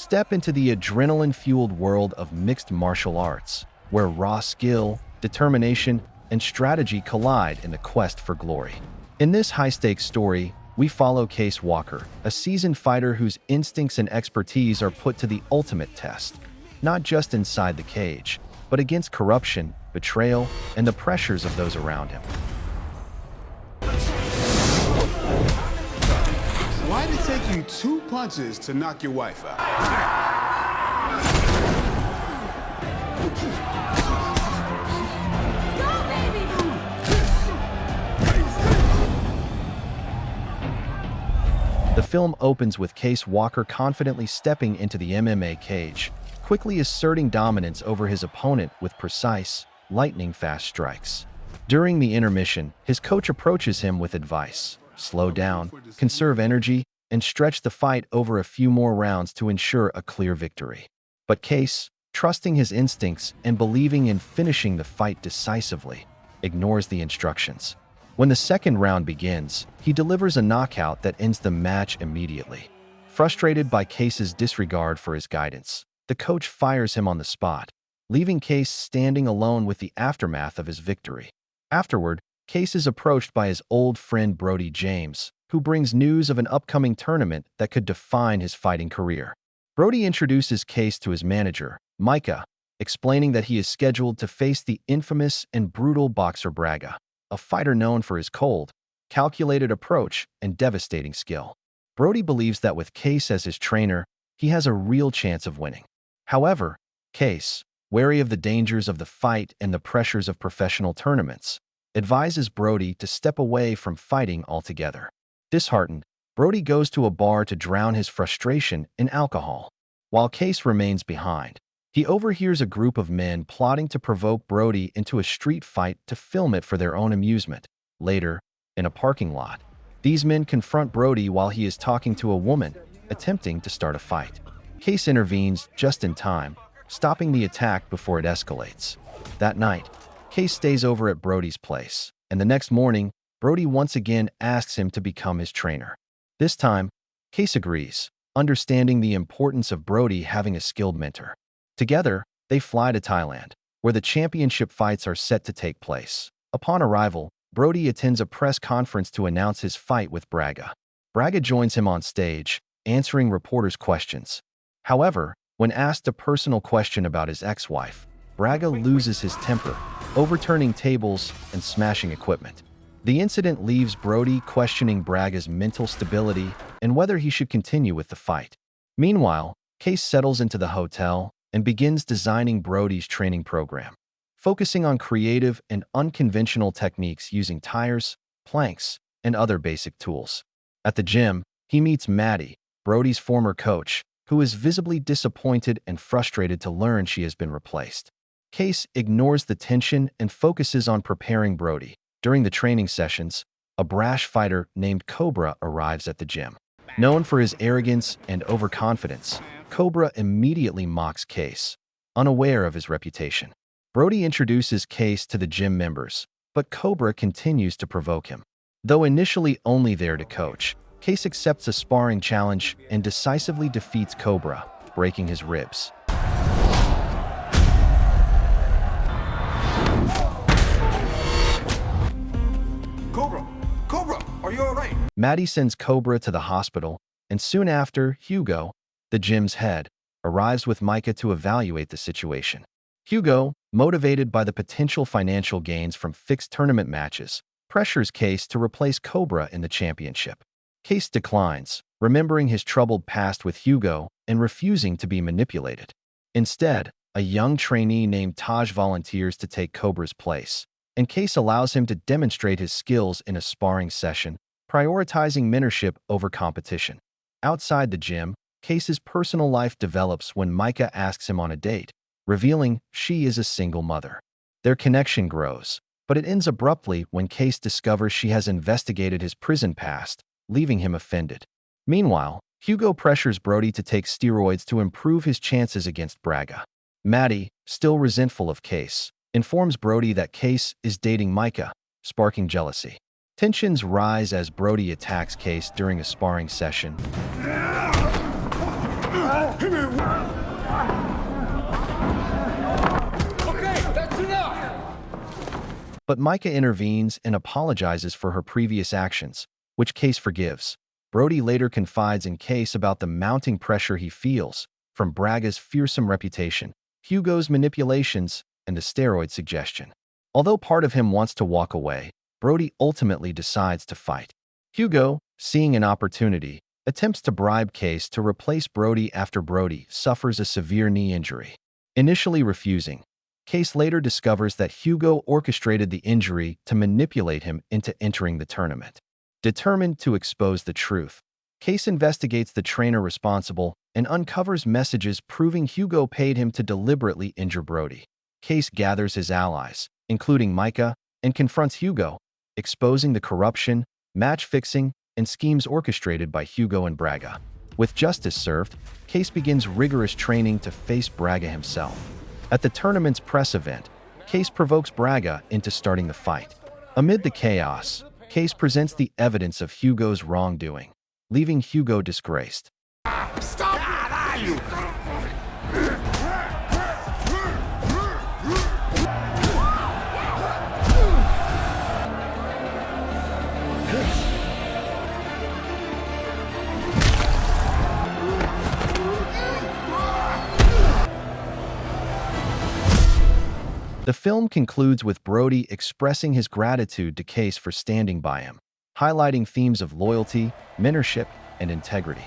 Step into the adrenaline-fueled world of mixed martial arts, where raw skill, determination, and strategy collide in the quest for glory. In this high-stakes story, we follow Case Walker, a seasoned fighter whose instincts and expertise are put to the ultimate test, not just inside the cage, but against corruption, betrayal, and the pressures of those around him. Why did it take you 2 punches to knock your wife out? The film opens with Case Walker confidently stepping into the MMA cage, quickly asserting dominance over his opponent with precise, lightning-fast strikes. During the intermission, his coach approaches him with advice: slow down, conserve energy, and stretch the fight over a few more rounds to ensure a clear victory. But Case, trusting his instincts and believing in finishing the fight decisively, ignores the instructions. When the second round begins, he delivers a knockout that ends the match immediately. Frustrated by Case's disregard for his guidance, the coach fires him on the spot, leaving Case standing alone with the aftermath of his victory. Afterward, Case is approached by his old friend Brody James, who brings news of an upcoming tournament that could define his fighting career. Brody introduces Case to his manager, Micah, explaining that he is scheduled to face the infamous and brutal boxer Braga, a fighter known for his cold, calculated approach and devastating skill. Brody believes that with Case as his trainer, he has a real chance of winning. However, Case, wary of the dangers of the fight and the pressures of professional tournaments, advises Brody to step away from fighting altogether. Disheartened, Brody goes to a bar to drown his frustration in alcohol. While Case remains behind, he overhears a group of men plotting to provoke Brody into a street fight to film it for their own amusement. Later, in a parking lot, these men confront Brody while he is talking to a woman, attempting to start a fight. Case intervenes just in time, stopping the attack before it escalates. That night, Case stays over at Brody's place, and the next morning, Brody once again asks him to become his trainer. This time, Case agrees, understanding the importance of Brody having a skilled mentor. Together, they fly to Thailand, where the championship fights are set to take place. Upon arrival, Brody attends a press conference to announce his fight with Braga. Braga joins him on stage, answering reporters' questions. However, when asked a personal question about his ex-wife, Braga loses his temper, overturning tables and smashing equipment. The incident leaves Brody questioning Braga's mental stability and whether he should continue with the fight. Meanwhile, Case settles into the hotel and begins designing Brody's training program, focusing on creative and unconventional techniques using tires, planks, and other basic tools. At the gym, he meets Maddie, Brody's former coach, who is visibly disappointed and frustrated to learn she has been replaced. Case ignores the tension and focuses on preparing Brody. During the training sessions, a brash fighter named Cobra arrives at the gym. Known for his arrogance and overconfidence, Cobra immediately mocks Case, unaware of his reputation. Brody introduces Case to the gym members, but Cobra continues to provoke him. Though initially only there to coach, Case accepts a sparring challenge and decisively defeats Cobra, breaking his ribs. Cobra, are you all right? Maddie sends Cobra to the hospital, and soon after, Hugo, the gym's head, arrives with Micah to evaluate the situation. Hugo, motivated by the potential financial gains from fixed tournament matches, pressures Case to replace Cobra in the championship. Case declines, remembering his troubled past with Hugo and refusing to be manipulated. Instead, a young trainee named Taj volunteers to take Cobra's place, and Case allows him to demonstrate his skills in a sparring session, prioritizing mentorship over competition. Outside the gym, Case's personal life develops when Micah asks him on a date, revealing she is a single mother. Their connection grows, but it ends abruptly when Case discovers she has investigated his prison past, leaving him offended. Meanwhile, Hugo pressures Brody to take steroids to improve his chances against Braga. Maddie, still resentful of Case, informs Brody that Case is dating Micah, sparking jealousy. Tensions rise as Brody attacks Case during a sparring session. Hey, man. Okay, that's enough! But Micah intervenes and apologizes for her previous actions, which Case forgives. Brody later confides in Case about the mounting pressure he feels from Braga's fearsome reputation, Hugo's manipulations, and the steroid suggestion. Although part of him wants to walk away, Brody ultimately decides to fight. Hugo, seeing an opportunity, attempts to bribe Case to replace Brody after Brody suffers a severe knee injury. Initially refusing, Case later discovers that Hugo orchestrated the injury to manipulate him into entering the tournament. Determined to expose the truth, Case investigates the trainer responsible and uncovers messages proving Hugo paid him to deliberately injure Brody. Case gathers his allies, including Micah, and confronts Hugo, exposing the corruption, match-fixing, and schemes orchestrated by Hugo and Braga. With justice served, Case begins rigorous training to face Braga himself. At the tournament's press event, Case provokes Braga into starting the fight. Amid the chaos, Case presents the evidence of Hugo's wrongdoing, leaving Hugo disgraced. Stop! The film concludes with Brody expressing his gratitude to Case for standing by him, highlighting themes of loyalty, mentorship, and integrity.